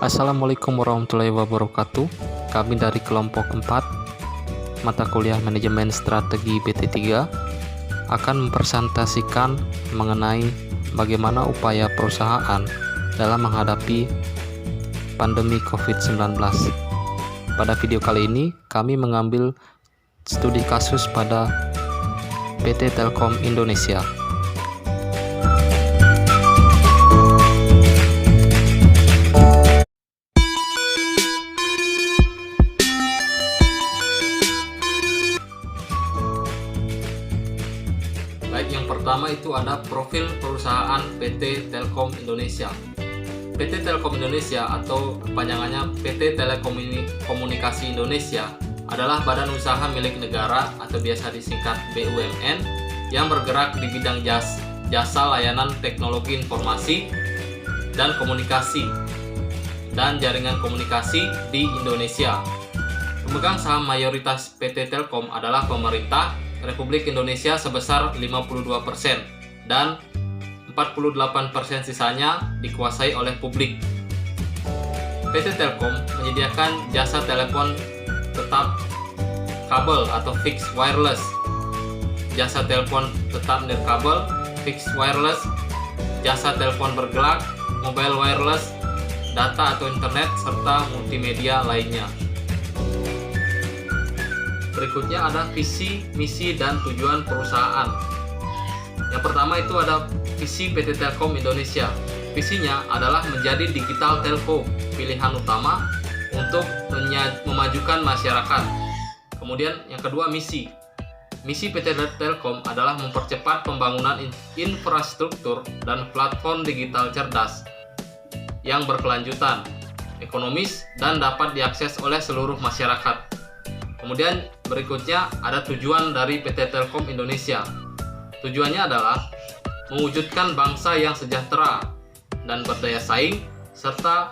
Assalamualaikum warahmatullahi wabarakatuh. Kami dari kelompok 4 mata kuliah manajemen strategi BT3 akan mempresentasikan mengenai bagaimana upaya perusahaan dalam menghadapi pandemi COVID-19. Pada video kali ini kami mengambil studi kasus pada PT Telkom Indonesia. Baik, yang pertama itu ada profil perusahaan PT Telkom Indonesia. PT Telkom Indonesia atau kepanjangannya PT Telekomunikasi Indonesia adalah badan usaha milik negara atau biasa disingkat BUMN yang bergerak di bidang jasa layanan teknologi informasi dan komunikasi dan jaringan komunikasi di Indonesia. Pemegang saham mayoritas PT Telkom adalah pemerintah Republik Indonesia sebesar 52% dan 48% sisanya dikuasai oleh publik. PT Telkom menyediakan jasa telepon tetap kabel atau fixed wireless, jasa telepon tetap nirkabel, fixed wireless, jasa telepon bergerak, mobile wireless, data atau internet, serta multimedia lainnya. Berikutnya ada visi, misi, dan tujuan perusahaan. Yang pertama itu ada visi PT Telkom Indonesia. Visinya adalah menjadi digital telco, pilihan utama untuk memajukan masyarakat. Kemudian yang kedua misi. Misi PT Telkom adalah mempercepat pembangunan infrastruktur dan platform digital cerdas yang berkelanjutan, ekonomis, dan dapat diakses oleh seluruh masyarakat. Kemudian berikutnya ada tujuan dari PT Telkom Indonesia. Tujuannya adalah mewujudkan bangsa yang sejahtera dan berdaya saing, serta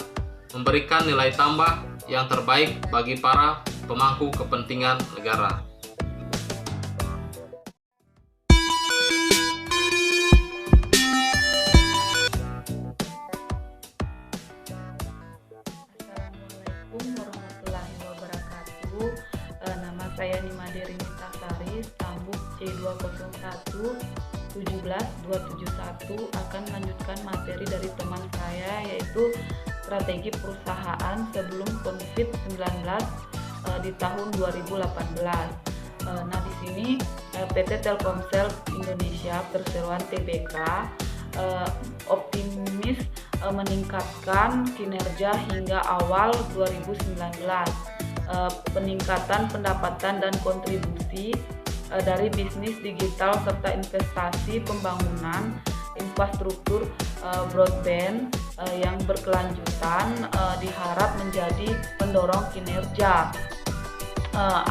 memberikan nilai tambah yang terbaik bagi para pemangku kepentingan negara. Saya Nimade Rinita Sari, Stambuk C201 17271 akan melanjutkan materi dari teman saya, yaitu strategi perusahaan sebelum COVID-19 di tahun 2018. Nah, di sini PT Telkomsel Indonesia Perseroan Tbk optimis meningkatkan kinerja hingga awal 2019. Peningkatan pendapatan dan kontribusi dari bisnis digital serta investasi pembangunan infrastruktur broadband yang berkelanjutan diharap menjadi pendorong kinerja.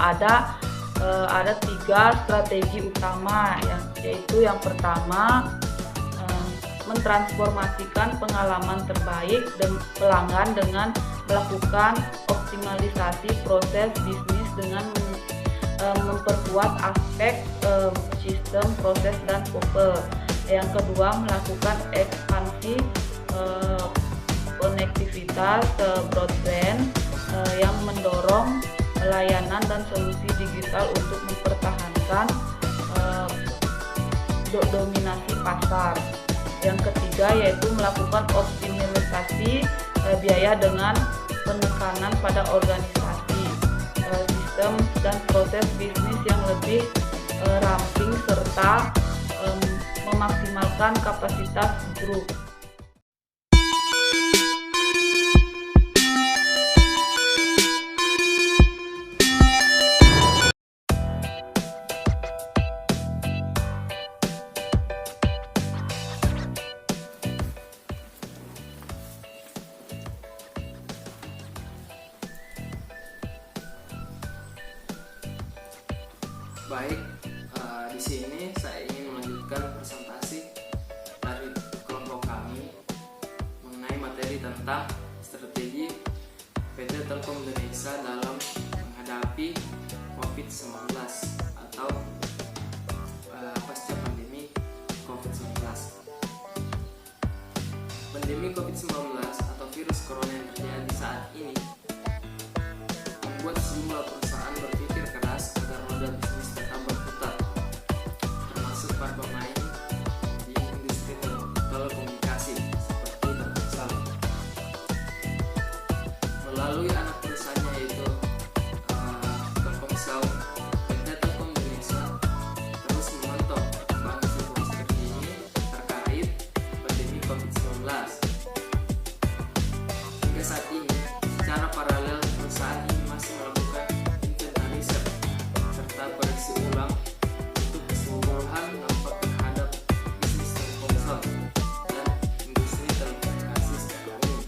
Ada 3 strategi utama, yaitu yang pertama mentransformasikan pengalaman terbaik dan pelanggan dengan melakukan optimalisasi proses bisnis dengan memperkuat aspek sistem, proses, dan people. Yang kedua, melakukan ekspansi konektivitas broadband yang mendorong layanan dan solusi digital untuk mempertahankan dominasi pasar. Yang ketiga yaitu melakukan optimalisasi biaya dengan penekanan pada organisasi, sistem, dan proses bisnis yang lebih ramping serta memaksimalkan kapasitas grup. Baik, di sini saya ingin melanjutkan presentasi dari kelompok kami mengenai materi tentang strategi PT Telkom Indonesia dalam menghadapi COVID-19 atau pasca pandemi COVID-19. Pandemi COVID-19 atau virus corona yang terjadi saat ini membuat sejumlah perusahaan berpikir keras agar roda bisnis tetap berputar, termasuk para pemain di industri telekomunikasi seperti Telkomsel. Melalui anak perusahaannya yaitu Telkomsel, PT Telkom Indonesia terus memantau perkembangan situasi terkini terkait pandemi COVID-19. Hingga saat ini, secara paralel perusahaan ini masih melakukan inventarisir serta koreksi ulang untuk keseluruhan dampak terhadap bisnis Telkomsel dan industri telekomunikasi secara umum.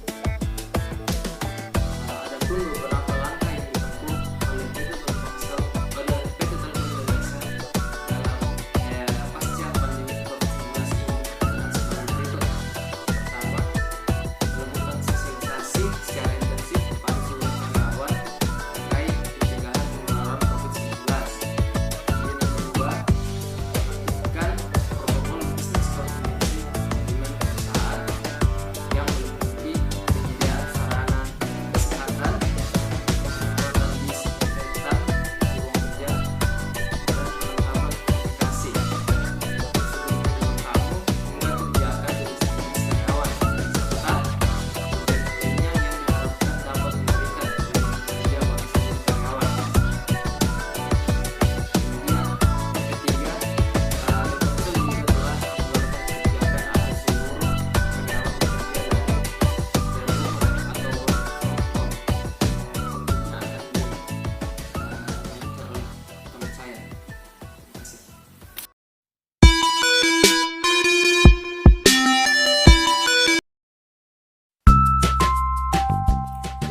Adapun beberapa langkah yang ditempuh oleh PT Telkomsel dalam pasca pandemi COVID-19 ini adalah sebagai berikut. Pertama, melakukan sosialisasi secara intensif kepada seluruh karyawan terkait pencegahan penularan COVID-19. Kemudian yang kedua, menentukan protokol bisnis continuity manajemen perusahaan yang meliputi penyediaan sarana kesehatan, penyemprotan disinfektan di ruang kerja, dan perlengkapan komunikasi untuk seluruh manajemen tamu hingga kebijakan dari segi karyawan, serta kegiatan lainnya yang diharapkan dapat memberikan pilihan kerja bagi seluruh karyawan. Kemudian yang ketiga, Telkomsel juga telah mengeluarkan kebijakan agar seluruh karyawan bekerja dari rumah atau work from home. Selanjutnya akan dilanjutkan oleh teman saya. Terima kasih.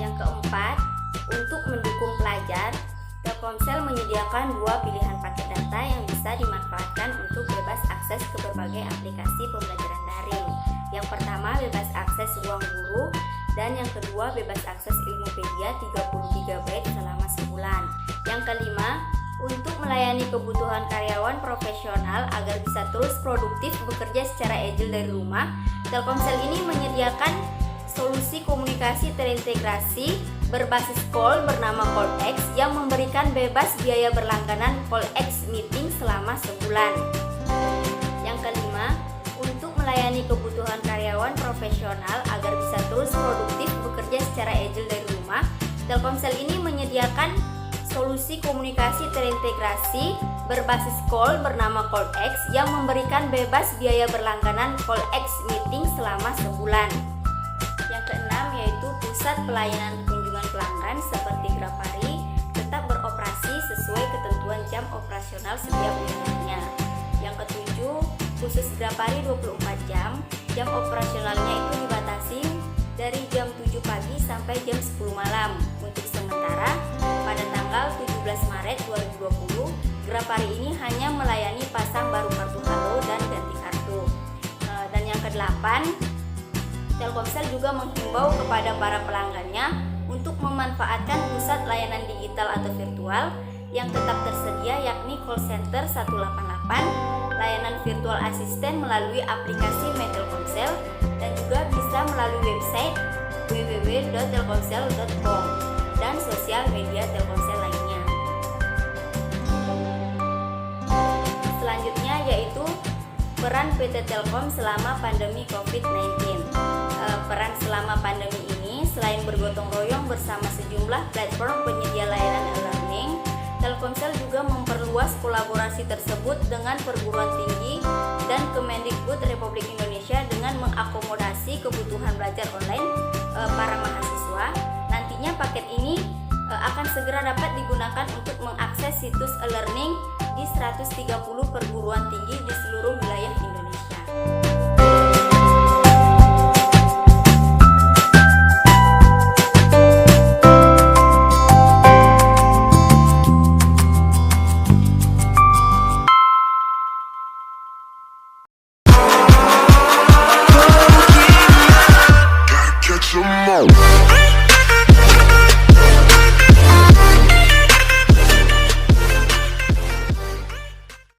Yang keempat, untuk mendukung pelajar, Telkomsel menyediakan dua pilihan paket data yang bisa dimanfaatkan untuk bebas akses ke berbagai aplikasi pembelajaran daring. Yang pertama, bebas akses ruang guru, dan yang kedua, bebas akses Ilmupedia 30 GB selama sebulan. Yang kelima, untuk melayani kebutuhan karyawan profesional agar bisa terus produktif bekerja secara agile dari rumah, Telkomsel ini menyediakan solusi komunikasi terintegrasi berbasis call bernama CallX yang memberikan bebas biaya berlangganan CallX meeting selama sebulan. Yang kelima, untuk melayani kebutuhan karyawan profesional agar bisa terus produktif bekerja secara agile dari rumah, Telkomsel ini menyediakan solusi komunikasi terintegrasi berbasis call bernama CallX yang memberikan bebas biaya berlangganan CallX meeting selama sebulan. Yang keenam yaitu pusat pelayanan kunjungan pelanggan seperti Grafari tetap beroperasi sesuai ketentuan jam operasional setiap unitnya. Yang ketujuh, khusus Grafari 24 jam operasionalnya itu dibatasi dari jam 7 pagi sampai jam 10 malam. Untuk sementara, pada tanggal 17 Maret 2020, Grafari ini hanya melayani pasang baru kartu halo dan ganti kartu. Dan yang kedelapan, Telkomsel juga menghimbau kepada para pelanggannya untuk memanfaatkan pusat layanan digital atau virtual yang tetap tersedia, yakni call center 188, layanan virtual asisten melalui aplikasi My Telkomsel, dan juga bisa melalui website www.telkomsel.com dan sosial media Telkomsel lainnya. Selanjutnya yaitu peran PT Telkom selama pandemi COVID-19. Peran selama pandemi ini selain bergotong royong bersama sejumlah platform penyedia layanan e-learning, Telkomsel juga memperluas kolaborasi tersebut dengan perguruan tinggi dan Kemendikbud Republik Indonesia dengan mengakomodasi kebutuhan belajar online para mahasiswa. Nantinya paket ini akan segera dapat digunakan untuk mengakses situs e-learning di 130 perguruan tinggi di seluruh wilayah Indonesia.